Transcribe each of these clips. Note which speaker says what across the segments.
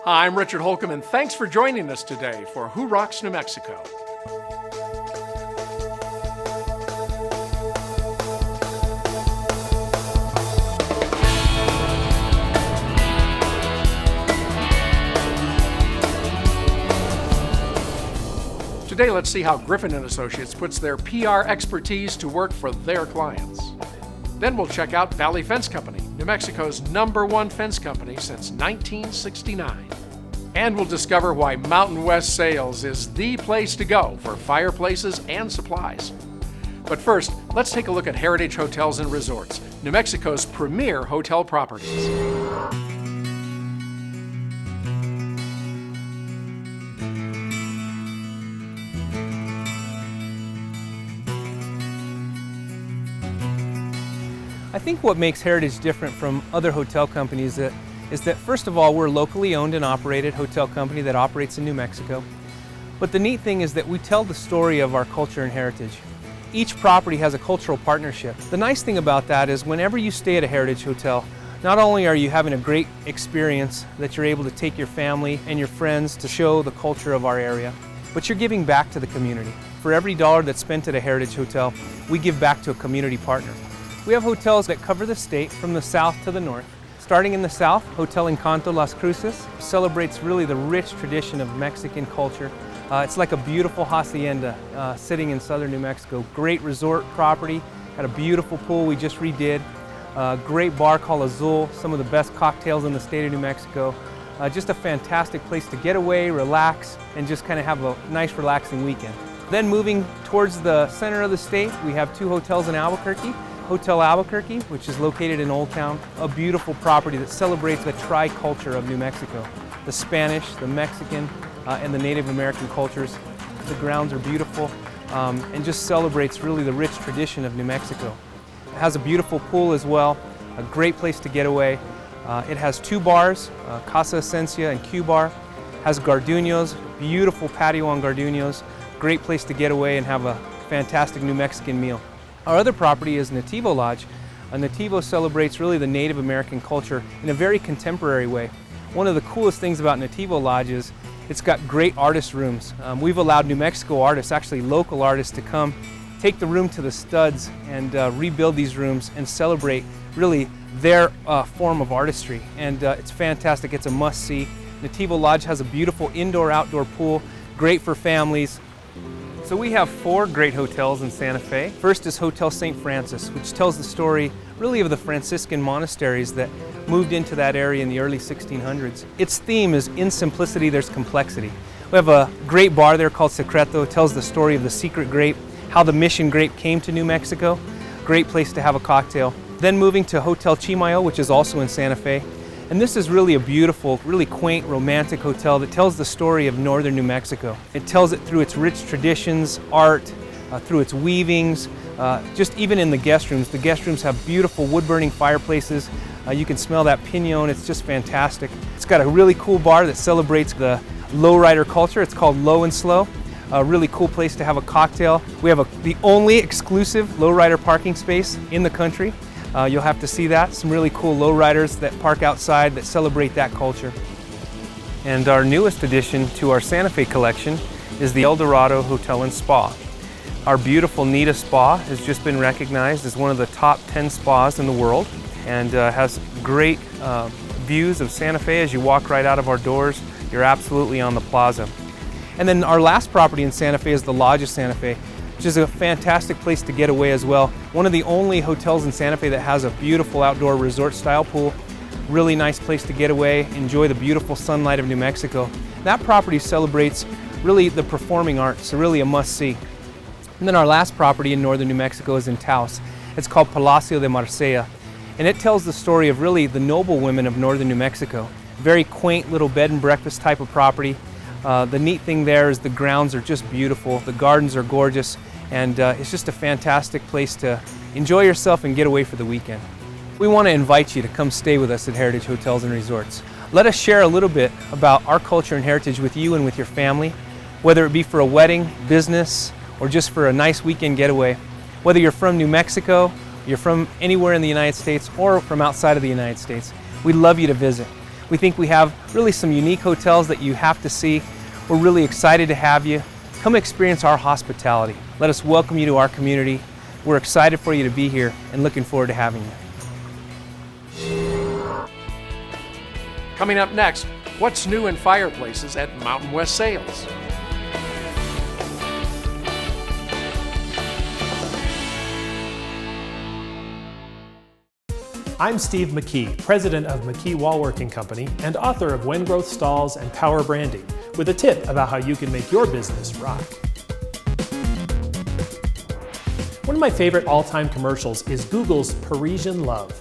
Speaker 1: Hi, I'm Richard Holcomb, and thanks for joining us today for Who Rocks New Mexico. Today, let's see how Griffin & Associates puts their PR expertise to work for their clients. Then we'll check out Valley Fence Company, New Mexico's #1 fence company since 1969. And we'll discover why Mountain West Sales is the place to go for fireplaces and supplies. But first, let's take a look at Heritage Hotels and Resorts, New Mexico's premier hotel properties.
Speaker 2: I think what makes Heritage different from other hotel companies is that first of all, we're a locally owned and operated hotel company that operates in New Mexico. But the neat thing is that we tell the story of our culture and heritage. Each property has a cultural partnership. The nice thing about that is whenever you stay at a Heritage Hotel, not only are you having a great experience that you're able to take your family and your friends to show the culture of our area, but you're giving back to the community. For every dollar that's spent at a Heritage Hotel, we give back to a community partner. We have hotels that cover the state from the south to the north. Starting in the south, Hotel Encanto Las Cruces celebrates really the rich tradition of Mexican culture. It's like a beautiful hacienda sitting in southern New Mexico. Great resort property, got a beautiful pool we just redid. Great bar called Azul, some of the best cocktails in the state of New Mexico. Just a fantastic place to get away, relax, and just kind of have a nice relaxing weekend. Then moving towards the center of the state, we have 2 hotels in Albuquerque. Hotel Albuquerque, which is located in Old Town, a beautiful property that celebrates the tri-culture of New Mexico. The Spanish, the Mexican, and the Native American cultures. The grounds are beautiful and just celebrates really the rich tradition of New Mexico. It has a beautiful pool as well, a great place to get away. It has 2 bars, Casa Esencia and Q Bar. Has Garduños, beautiful patio on Garduños, great place to get away and have a fantastic New Mexican meal. Our other property is Nativo Lodge. Nativo celebrates really the Native American culture in a very contemporary way. One of the coolest things about Nativo Lodge is it's got great artist rooms. We've allowed New Mexico artists, actually local artists, to come, take the room to the studs and rebuild these rooms and celebrate really their form of artistry. And it's fantastic, it's a must-see. Nativo Lodge has a beautiful indoor-outdoor pool, great for families. So we have 4 great hotels in Santa Fe. First is Hotel St. Francis, which tells the story really of the Franciscan monasteries that moved into that area in the early 1600s. Its theme is in simplicity there's complexity. We have a great bar there called Secreto. It tells the story of the secret grape, how the mission grape came to New Mexico. Great place to have a cocktail. Then moving to Hotel Chimayo, which is also in Santa Fe. And this is really a beautiful, really quaint, romantic hotel that tells the story of northern New Mexico. It tells it through its rich traditions, art, through its weavings, just even in the guest rooms. The guest rooms have beautiful wood-burning fireplaces. You can smell that pinon, it's just fantastic. It's got a really cool bar that celebrates the lowrider culture. It's called Low and Slow. A really cool place to have a cocktail. We have the only exclusive lowrider parking space in the country. You'll have to see that. Some really cool lowriders that park outside that celebrate that culture. And our newest addition to our Santa Fe collection is the El Dorado Hotel and Spa. Our beautiful Nita Spa has just been recognized as one of the top 10 spas in the world and has great views of Santa Fe. As you walk right out of our doors, you're absolutely on the plaza. And then our last property in Santa Fe is the Lodge of Santa Fe, which is a fantastic place to get away as well. One of the only hotels in Santa Fe that has a beautiful outdoor resort style pool. Really nice place to get away, enjoy the beautiful sunlight of New Mexico. That property celebrates really the performing arts, so really a must-see. And then our last property in northern New Mexico is in Taos. It's called Palacio de Marsella, and it tells the story of really the noble women of northern New Mexico. Very quaint little bed and breakfast type of property. The neat thing there is the grounds are just beautiful, the gardens are gorgeous, and it's just a fantastic place to enjoy yourself and get away for the weekend. We want to invite you to come stay with us at Heritage Hotels and Resorts. Let us share a little bit about our culture and heritage with you and with your family, whether it be for a wedding, business, or just for a nice weekend getaway. Whether you're from New Mexico, you're from anywhere in the United States, or from outside of the United States, we'd love you to visit. We think we have really some unique hotels that you have to see. We're really excited to have you. Come experience our hospitality. Let us welcome you to our community. We're excited for you to be here and looking forward to having you.
Speaker 1: Coming up next, what's new in fireplaces at Mountain West Sales?
Speaker 3: I'm Steve McKee, president of McKee Wallworking Company and author of When Growth Stalls and Power Branding, with a tip about how you can make your business rock. One of my favorite all-time commercials is Google's Parisian Love.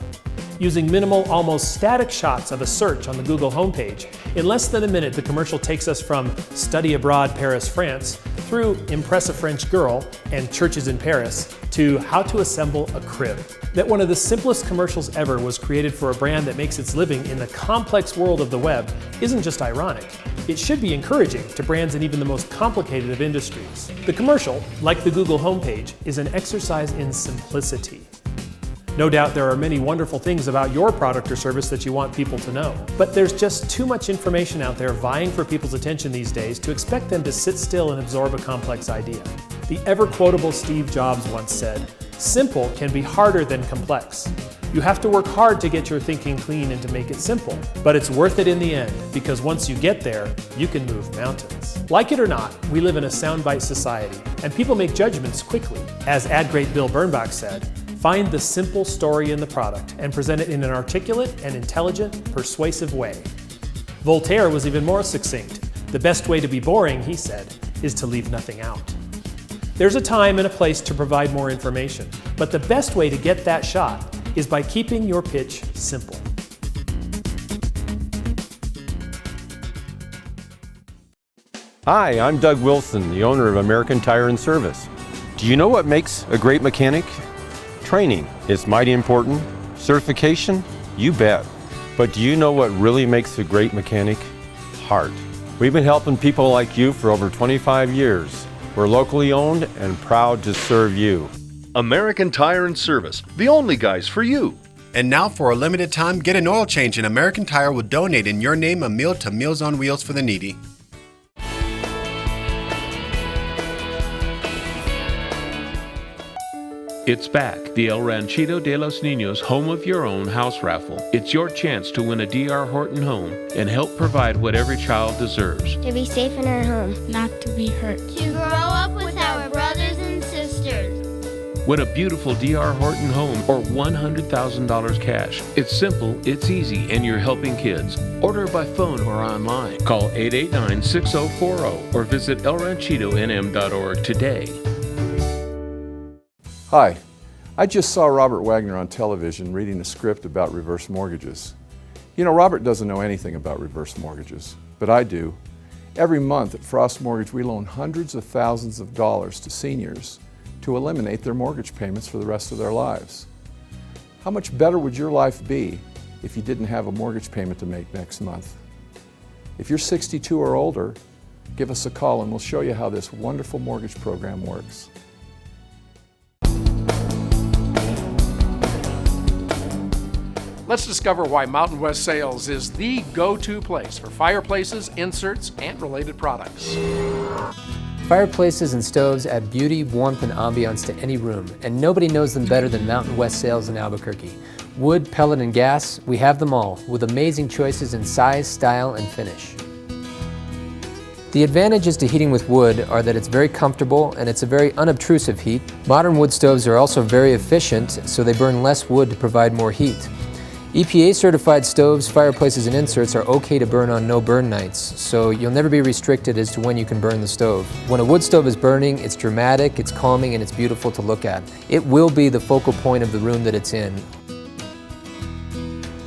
Speaker 3: Using minimal, almost static shots of a search on the Google homepage, in less than a minute the commercial takes us from study abroad Paris, France, through Impress a French Girl and Churches in Paris, to how to assemble a crib. That one of the simplest commercials ever was created for a brand that makes its living in the complex world of the web isn't just ironic. It should be encouraging to brands in even the most complicated of industries. The commercial, like the Google homepage, is an exercise in simplicity. No doubt there are many wonderful things about your product or service that you want people to know, but there's just too much information out there vying for people's attention these days to expect them to sit still and absorb a complex idea. The ever-quotable Steve Jobs once said, "Simple can be harder than complex. You have to work hard to get your thinking clean and to make it simple, but it's worth it in the end, because once you get there, you can move mountains." Like it or not, we live in a soundbite society, and people make judgments quickly. As ad great Bill Bernbach said, "Find the simple story in the product and present it in an articulate and intelligent, persuasive way." Voltaire was even more succinct. "The best way to be boring," he said, "is to leave nothing out." There's a time and a place to provide more information, but the best way to get that shot is by keeping your pitch simple.
Speaker 4: Hi, I'm Doug Wilson, the owner of American Tire and Service. Do you know what makes a great mechanic? Training. It's mighty important. Certification? You bet. But do you know what really makes a great mechanic? Heart. We've been helping people like you for over 25 years. We're locally owned and proud to serve you.
Speaker 5: American Tire and Service, the only guys for you.
Speaker 6: And now for a limited time, get an oil change and American Tire will donate in your name a meal to Meals on Wheels for the needy.
Speaker 7: It's back, the El Ranchito de los Niños Home of Your Own house raffle. It's your chance to win a D.R. Horton home and help provide what every child deserves.
Speaker 8: To be safe in our home.
Speaker 9: Not to be hurt.
Speaker 10: To grow up with our brothers and sisters.
Speaker 7: Win a beautiful D.R. Horton home or $100,000 cash. It's simple, it's easy, and you're helping kids. Order by phone or online. Call 889-6040 or visit elranchitonm.org today.
Speaker 11: Hi, I just saw Robert Wagner on television reading a script about reverse mortgages. You know, Robert doesn't know anything about reverse mortgages, but I do. Every month at Frost Mortgage, we loan hundreds of thousands of dollars to seniors to eliminate their mortgage payments for the rest of their lives. How much better would your life be if you didn't have a mortgage payment to make next month? If you're 62 or older, give us a call and we'll show you how this wonderful mortgage program works.
Speaker 1: Let's discover why Mountain West Sales is the go-to place for fireplaces, inserts, and related products.
Speaker 12: Fireplaces and stoves add beauty, warmth, and ambiance to any room, and nobody knows them better than Mountain West Sales in Albuquerque. Wood, pellet, and gas, we have them all, with amazing choices in size, style, and finish. The advantages to heating with wood are that it's very comfortable and it's a very unobtrusive heat. Modern wood stoves are also very efficient, so they burn less wood to provide more heat. EPA certified stoves, fireplaces, and inserts are okay to burn on no burn nights, so you'll never be restricted as to when you can burn the stove. When a wood stove is burning, it's dramatic, it's calming, and it's beautiful to look at. It will be the focal point of the room that it's in.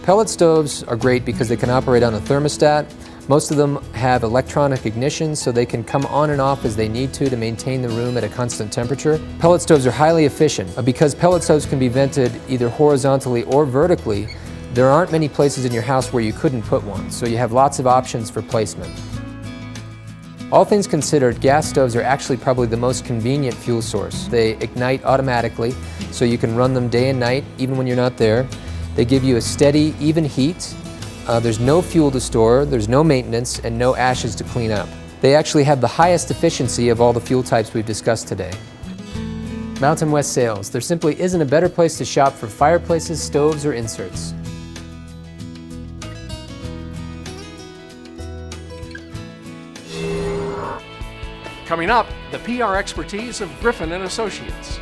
Speaker 12: Pellet stoves are great because they can operate on a thermostat. Most of them have electronic ignition, so they can come on and off as they need to maintain the room at a constant temperature. Pellet stoves are highly efficient. Because pellet stoves can be vented either horizontally or vertically, there aren't many places in your house where you couldn't put one, so you have lots of options for placement. All things considered, gas stoves are actually probably the most convenient fuel source. They ignite automatically, so you can run them day and night, even when you're not there. They give you a steady, even heat. There's no fuel to store, there's no maintenance, and no ashes to clean up. They actually have the highest efficiency of all the fuel types we've discussed today. Mountain West Sales. There simply isn't a better place to shop for fireplaces, stoves, or inserts.
Speaker 1: Coming up, the PR expertise of Griffin & Associates.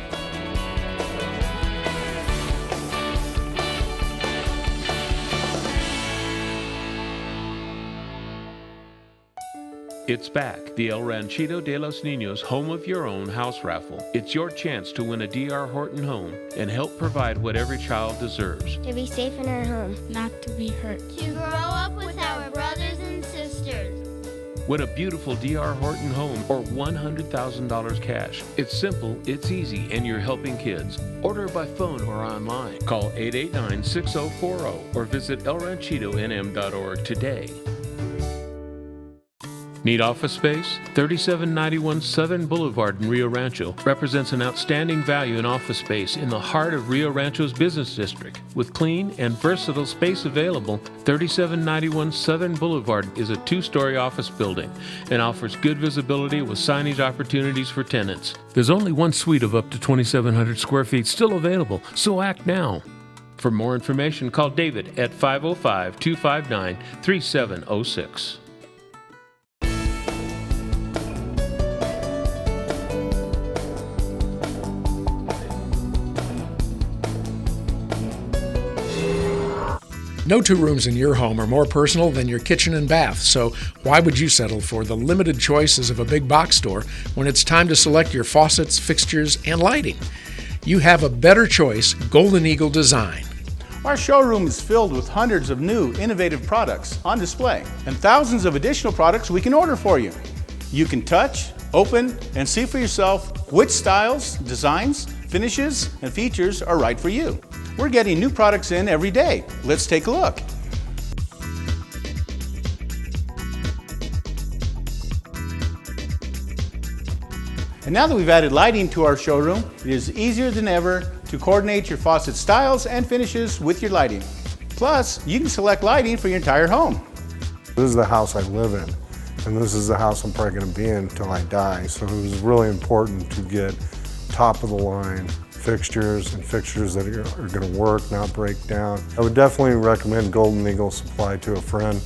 Speaker 7: It's back, the El Ranchito de los Niños Home of Your Own house raffle. It's your chance to win a D.R. Horton home and help provide what every child deserves.
Speaker 10: To be safe in our home.
Speaker 8: Not to be hurt.
Speaker 10: To grow up with our brothers and sisters.
Speaker 7: Win a beautiful D.R. Horton home or $100,000 cash. It's simple, it's easy, and you're helping kids. Order by phone or online. Call 889-6040 or visit elranchitonm.org today. Need office space? 3791 Southern Boulevard in Rio Rancho represents an outstanding value in office space in the heart of Rio Rancho's business district. With clean and versatile space available, 3791 Southern Boulevard is a 2-story office building and offers good visibility with signage opportunities for tenants. There's only one suite of up to 2,700 square feet still available, so act now. For more information, call David at 505-259-3706.
Speaker 1: No two rooms in your home are more personal than your kitchen and bath, so why would you settle for the limited choices of a big box store when it's time to select your faucets, fixtures, and lighting? You have a better choice, Golden Eagle Design.
Speaker 9: Our showroom is filled with hundreds of new, innovative products on display and thousands of additional products we can order for you. You can touch, open, and see for yourself which styles, designs, finishes, and features are right for you. We're getting new products in every day. Let's take a look. And now that we've added lighting to our showroom, it is easier than ever to coordinate your faucet styles and finishes with your lighting. Plus, you can select lighting for your entire home.
Speaker 13: This is the house I live in, and this is the house I'm probably going to be in until I die. So it was really important to get top of the line fixtures and fixtures that are going to work, not break down. I would definitely recommend Golden Eagle Supply to a friend.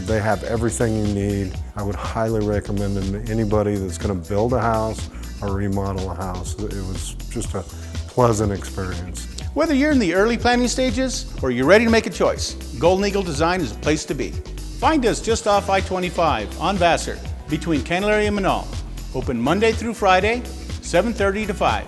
Speaker 13: They have everything you need. I would highly recommend them to anybody that's going to build a house or remodel a house. It was just a pleasant experience.
Speaker 9: Whether you're in the early planning stages or you're ready to make a choice, Golden Eagle Design is a place to be. Find us just off I-25 on Vassar between Candelaria and Manal. Open Monday through Friday, 7:30 to 5.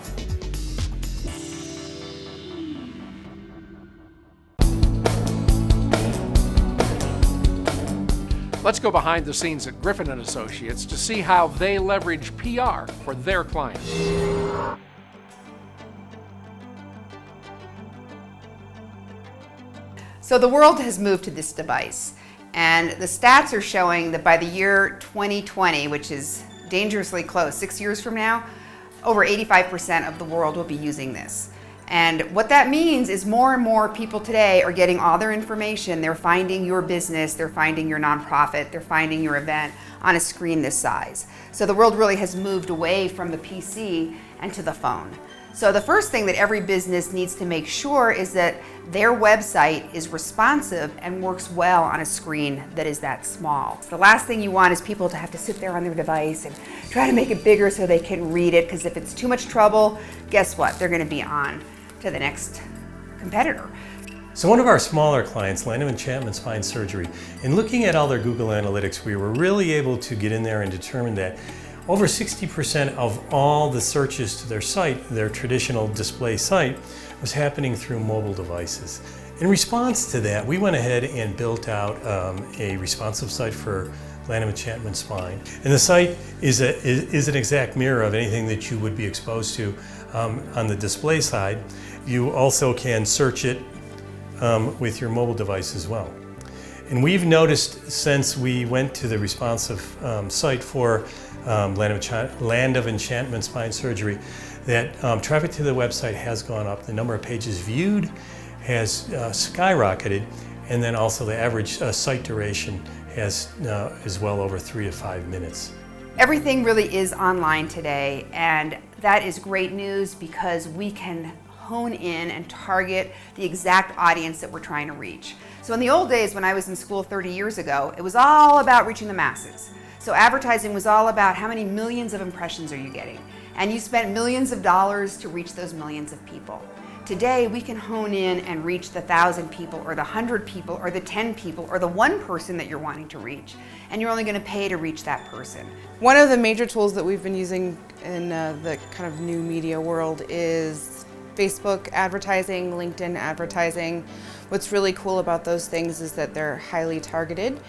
Speaker 1: Let's go behind the scenes at Griffin & Associates to see how they leverage PR for their clients.
Speaker 14: So the world has moved to this device, and the stats are showing that by the year 2020, which is dangerously close, 6 years from now, over 85% of the world will be using this. And what that means is more and more people today are getting all their information. They're finding your business, they're finding your nonprofit, they're finding your event on a screen this size. So the world really has moved away from the PC and to the phone. So the first thing that every business needs to make sure is that their website is responsive and works well on a screen that is that small. The last thing you want is people to have to sit there on their device and try to make it bigger so they can read it, because if it's too much trouble, guess what? They're going to be on to the next competitor.
Speaker 15: So one of our smaller clients, Land of Enchantment Spine Surgery, in looking at all their Google Analytics, we were really able to get in there and determine that over 60% of all the searches to their site, their traditional display site, was happening through mobile devices. In response to that, we went ahead and built out a responsive site for Land of Enchantment Spine. And the site is an exact mirror of anything that you would be exposed to on the display side. You also can search it with your mobile device as well. And we've noticed since we went to the responsive site for Land of Enchantment Spine Surgery that traffic to the website has gone up. The number of pages viewed has skyrocketed, and then also the average site duration is well over 3 to 5 minutes.
Speaker 14: Everything really is online today, and that is great news because we can hone in and target the exact audience that we're trying to reach. So in the old days when I was in school 30 years ago, it was all about reaching the masses. So advertising was all about how many millions of impressions are you getting, and you spent millions of dollars to reach those millions of people. Today, we can hone in and reach the 1,000 people or the 100 people or the 10 people or the one person that you're wanting to reach. And you're only going to pay to reach that person.
Speaker 8: One of the major tools that we've been using in the kind of new media world is Facebook advertising, LinkedIn advertising. What's really cool about those things is that they're highly targeted,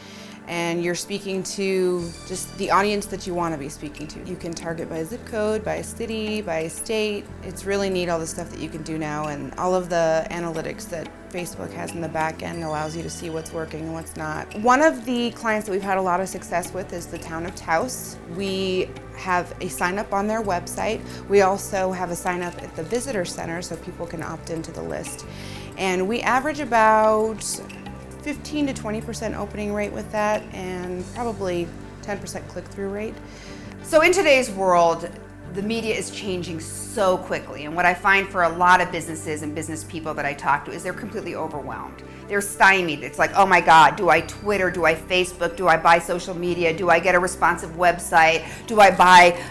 Speaker 8: and you're speaking to just the audience that you want to be speaking to. You can target by zip code, by city, by state. It's really neat, all the stuff that you can do now, and all of the analytics that Facebook has in the back end allows you to see what's working and what's not. One of the clients that we've had a lot of success with is the town of Taos. We have a sign up on their website. We also have a sign up at the visitor center so people can opt into the list. And we average about 15 to 20% opening rate with that, and probably 10% click-through rate.
Speaker 14: So in today's world, the media is changing so quickly, and what I find for a lot of businesses and business people that I talk to is they're completely overwhelmed. They're stymied. It's like, oh my God, do I Twitter, do I Facebook, do I buy social media, do I get a responsive website, do I buy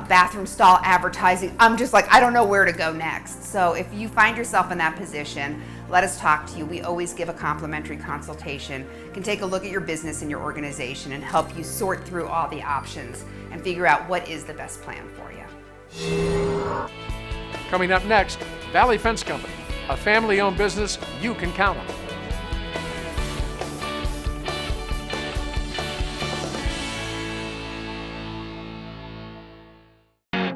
Speaker 14: bathroom stall advertising? I'm just like, I don't know where to go next. So if you find yourself in that position, let us talk to you. We always give a complimentary consultation. Can take a look at your business and your organization and help you sort through all the options and figure out what is the best plan for you.
Speaker 1: Coming up next, Valley Fence Company, a family-owned business you can count on.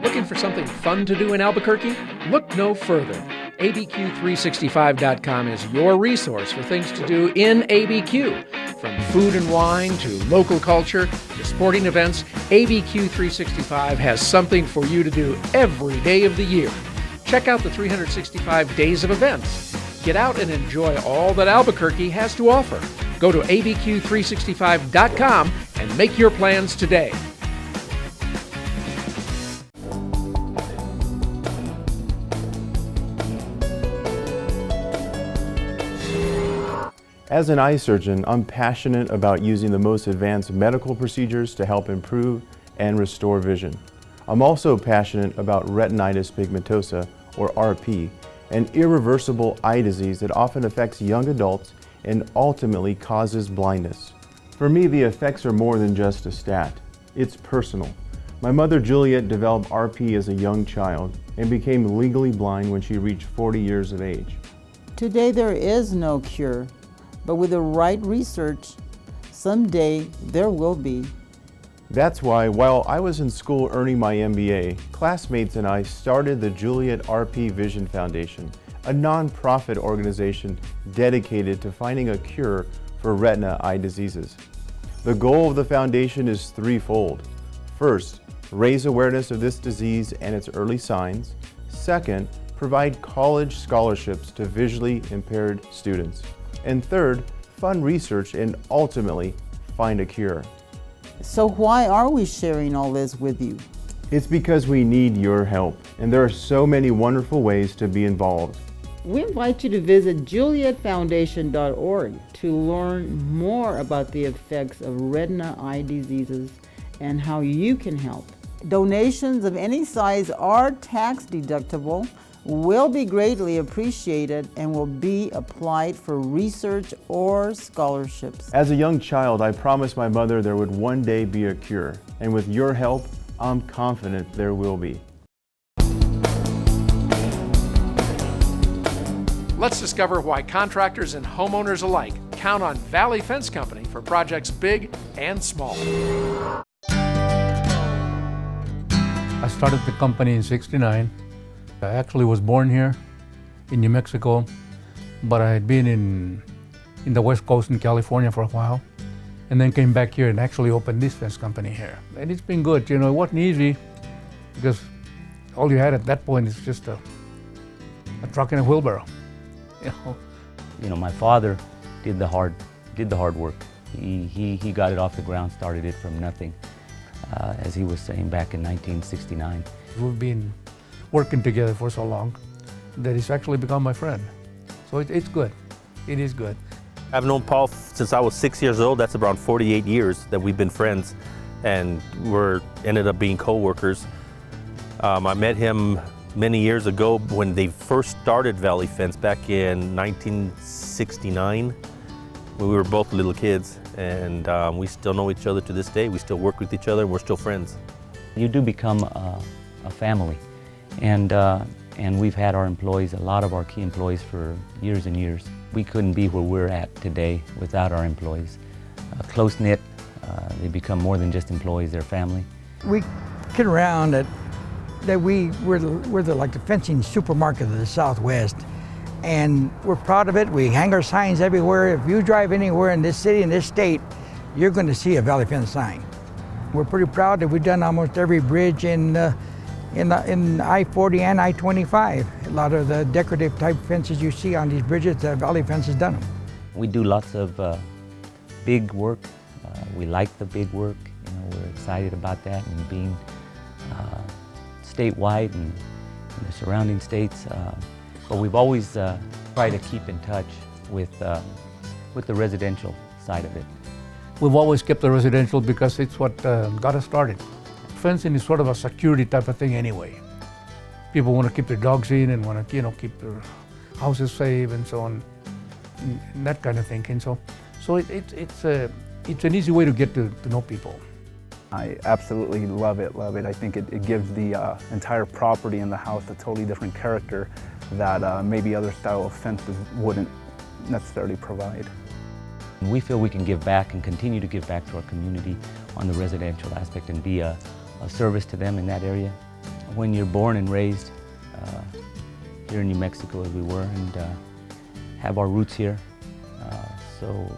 Speaker 1: Looking for something fun to do in Albuquerque? Look no further. ABQ365.com is your resource for things to do in ABQ. From food and wine to local culture to sporting events, ABQ365 has something for you to do every day of the year. Check out the 365 days of events. Get out and enjoy all that Albuquerque has to offer. Go to ABQ365.com and make your plans today.
Speaker 16: As an eye surgeon, I'm passionate about using the most advanced medical procedures to help improve and restore vision. I'm also passionate about retinitis pigmentosa, or RP, an irreversible eye disease that often affects young adults and ultimately causes blindness. For me, the effects are more than just a stat. It's personal. My mother, Juliet, developed RP as a young child and became legally blind when she reached 40 years of age.
Speaker 17: Today there is no cure. But with the right research, someday there will be.
Speaker 16: That's why, while I was in school earning my MBA, classmates and I started the Juliet RP Vision Foundation, a non-profit organization dedicated to finding a cure for retina eye diseases. The goal of the foundation is threefold. First, raise awareness of this disease and its early signs. Second, provide college scholarships to visually impaired students. And third, fund research and ultimately find a cure.
Speaker 17: So why are we sharing all this with you?
Speaker 16: It's because we need your help, and there are so many wonderful ways to be involved.
Speaker 17: We invite you to visit julietfoundation.org to learn more about the effects of retina eye diseases and how you can help. Donations of any size are tax deductible, will be greatly appreciated, and will be applied for research or scholarships.
Speaker 16: As a young child, I promised my mother there would one day be a cure, and with your help, I'm confident there will be.
Speaker 1: Let's discover why contractors and homeowners alike count on Valley Fence Company for projects big and small.
Speaker 18: I started the company in '69. I actually was born here in New Mexico, but I had been in the West Coast in California for a while, and then came back here and actually opened this fence company here. And it's been good. You know, it wasn't easy because all you had at that point is just a truck and a wheelbarrow. You know,
Speaker 19: my father did the hard work. He got it off the ground, started it from nothing, as he was saying back in 1969.
Speaker 18: We've been working together for so long that he's actually become my friend. So it's good. It is good.
Speaker 20: I've known Paul since I was 6 years old. That's around 48 years that we've been friends, and we're ended up being co-workers. I met him many years ago when they first started Valley Fence back in 1969. We were both little kids, and we still know each other to this day. We still work with each other, and we're still friends.
Speaker 19: You do become a family, and we've had our employees, a lot of our key employees, for years and years. We couldn't be where we're at today without our employees. Close-knit, they become more than just employees, they're family.
Speaker 21: We kid around that we're like the fencing supermarket of the Southwest, and we're proud of it. We hang our signs everywhere. If you drive anywhere in this city, in this state, you're going to see a Valley Fence sign. We're pretty proud that we've done almost every bridge in I-40 and I-25. A lot of the decorative type fences you see on these bridges, Valley Fence has done them.
Speaker 19: We do lots of big work. We like the big work. We're excited about that, and being statewide and in the surrounding states. But we've always tried to keep in touch with the residential side of it.
Speaker 18: We've always kept the residential because it's what got us started. Fencing is sort of a security type of thing anyway. People want to keep their dogs in and want to, keep their houses safe and so on, and that kind of thinking. So it's an easy way to get to know people.
Speaker 22: I absolutely love it. I think it gives the entire property and the house a totally different character that maybe other style of fences wouldn't necessarily provide.
Speaker 19: We feel we can give back and continue to give back to our community on the residential aspect and be a service to them in that area. When you're born and raised here in New Mexico, as we were, and have our roots here, so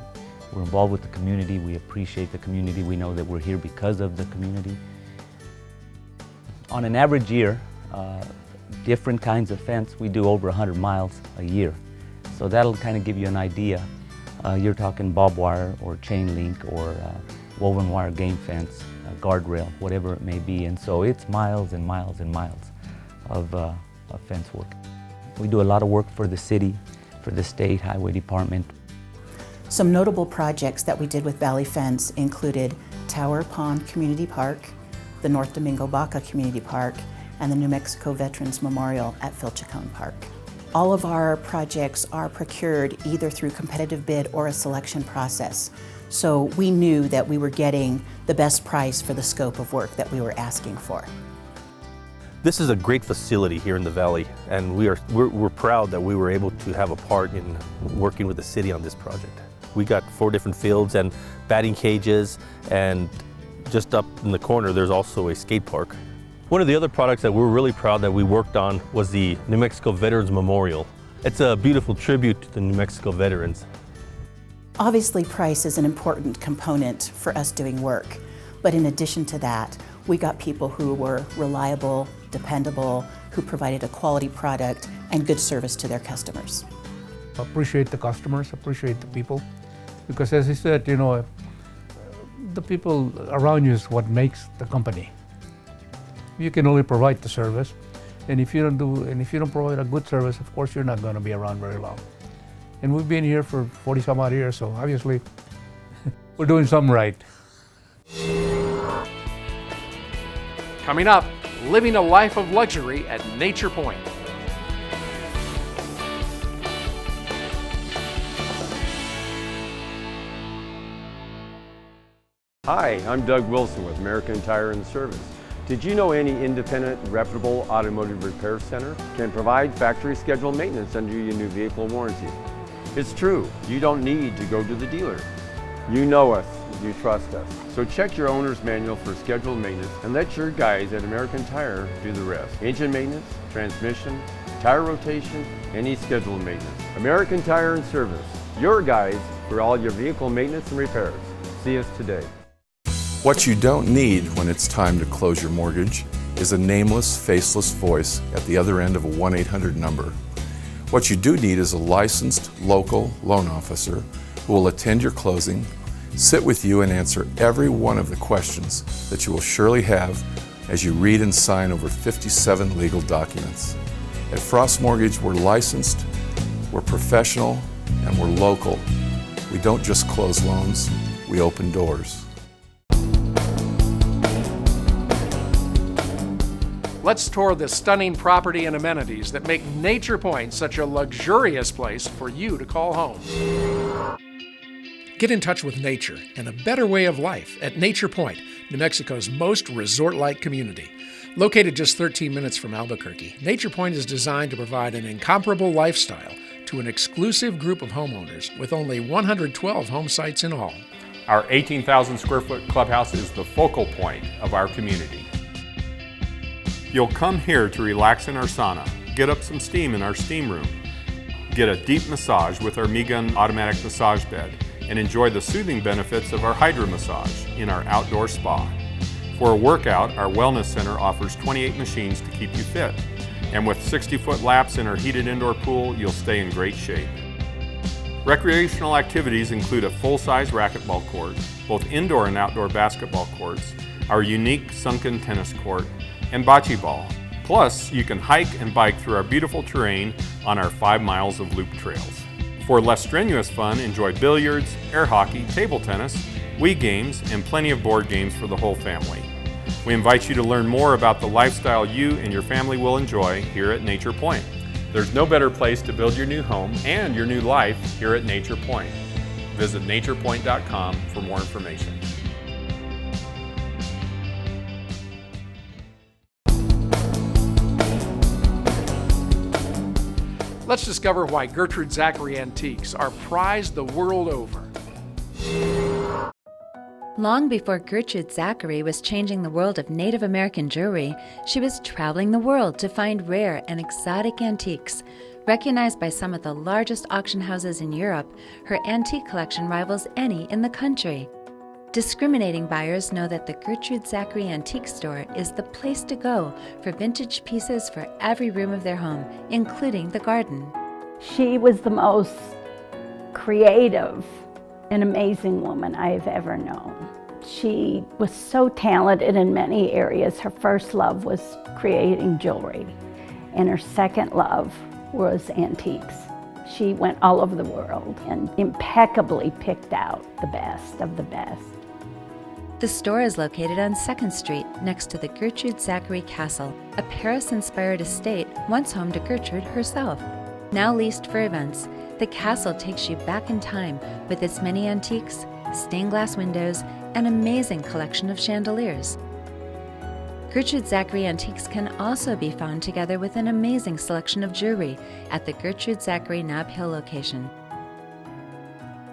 Speaker 19: we're involved with the community. We appreciate the community. We know that we're here because of the community. On an average year, different kinds of fence, we do over 100 miles a year. So that'll kind of give you an idea. You're talking barbed wire or chain link or woven wire game fence, guardrail, whatever it may be. And so it's miles and miles and miles of fence work. We do a lot of work for the city, for the state highway department.
Speaker 23: Some notable projects that we did with Valley Fence included Tower Pond Community Park, the North Domingo Baca Community Park, and the New Mexico Veterans Memorial at Filchacone Park. All of our projects are procured either through competitive bid or a selection process. So we knew that we were getting the best price for the scope of work that we were asking for.
Speaker 20: This is a great facility here in the Valley, and we're proud that we were able to have a part in working with the city on this project. We got 4 different fields and batting cages, and just up in the corner there's also a skate park. One of the other products that we're really proud that we worked on was the New Mexico Veterans Memorial. It's a beautiful tribute to the New Mexico veterans.
Speaker 23: Obviously, price is an important component for us doing work, but in addition to that, we got people who were reliable, dependable, who provided a quality product and good service to their customers.
Speaker 18: Appreciate the customers, appreciate the people, because as I said, the people around you is what makes the company. You can only provide the service, and if you don't provide a good service, of course you're not going to be around very long. And we've been here for 40 some odd years, so obviously we're doing something right.
Speaker 1: Coming up, living a life of luxury at Nature Point.
Speaker 4: Hi, I'm Doug Wilson with American Tire and Service. Did you know any independent, reputable automotive repair center can provide factory scheduled maintenance under your new vehicle warranty? It's true, you don't need to go to the dealer. You know us, you trust us. So check your owner's manual for scheduled maintenance and let your guys at American Tire do the rest. Engine maintenance, transmission, tire rotation, any scheduled maintenance. American Tire and Service, your guys for all your vehicle maintenance and repairs. See us today.
Speaker 11: What you don't need when it's time to close your mortgage is a nameless, faceless voice at the other end of a 1-800 number. What you do need is a licensed local loan officer who will attend your closing, sit with you and answer every one of the questions that you will surely have as you read and sign over 57 legal documents. At Frost Mortgage, we're licensed, we're professional, and we're local. We don't just close loans, we open doors.
Speaker 1: Let's tour the stunning property and amenities that make Nature Point such a luxurious place for you to call home. Get in touch with nature and a better way of life at Nature Point, New Mexico's most resort-like community. Located just 13 minutes from Albuquerque, Nature Point is designed to provide an incomparable lifestyle to an exclusive group of homeowners with only 112 home sites in all.
Speaker 4: Our 18,000 square foot clubhouse is the focal point of our community. You'll come here to relax in our sauna, get up some steam in our steam room, get a deep massage with our Mi-Gun automatic massage bed, and enjoy the soothing benefits of our Hydro Massage in our outdoor spa. For a workout, our Wellness Center offers 28 machines to keep you fit. And with 60-foot laps in our heated indoor pool, you'll stay in great shape. Recreational activities include a full-size racquetball court, both indoor and outdoor basketball courts, our unique sunken tennis court, and bocce ball. Plus, you can hike and bike through our beautiful terrain on our 5 miles of loop trails. For less strenuous fun, enjoy billiards, air hockey, table tennis, Wii games, and plenty of board games for the whole family. We invite you to learn more about the lifestyle you and your family will enjoy here at Nature Point. There's no better place to build your new home and your new life here at Nature Point. Visit naturepoint.com for more information.
Speaker 1: Let's discover why Gertrude Zachary Antiques are prized the world over.
Speaker 2: Long before Gertrude Zachary was changing the world of Native American jewelry, she was traveling the world to find rare and exotic antiques. Recognized by some of the largest auction houses in Europe, her antique collection rivals any in the country. Discriminating buyers know that the Gertrude Zachary Antique Store is the place to go for vintage pieces for every room of their home, including the garden.
Speaker 3: She was the most creative and amazing woman I have ever known. She was so talented in many areas. Her first love was creating jewelry, and her second love was antiques. She went all over the world and impeccably picked out the best of the best.
Speaker 2: The store is located on 2nd Street, next to the Gertrude Zachary Castle, a Paris-inspired estate once home to Gertrude herself. Now leased for events, the castle takes you back in time with its many antiques, stained glass windows, and amazing collection of chandeliers. Gertrude Zachary Antiques can also be found together with an amazing selection of jewelry at the Gertrude Zachary Nob Hill location.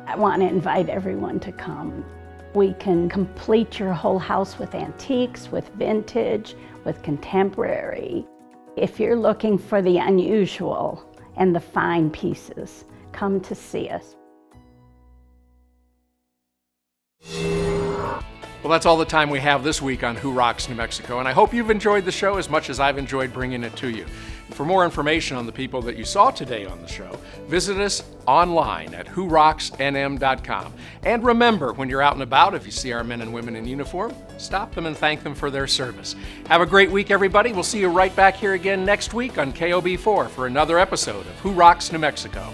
Speaker 3: I want to invite everyone to come. We can complete your whole house with antiques, with vintage, with contemporary. If you're looking for the unusual and the fine pieces, come to see us.
Speaker 1: Well, that's all the time we have this week on Who Rocks New Mexico, and I hope you've enjoyed the show as much as I've enjoyed bringing it to you. For more information on the people that you saw today on the show, visit us online at whorocksnm.com. And remember, when you're out and about, if you see our men and women in uniform, stop them and thank them for their service. Have a great week, everybody. We'll see you right back here again next week on KOB4 for another episode of Who Rocks New Mexico.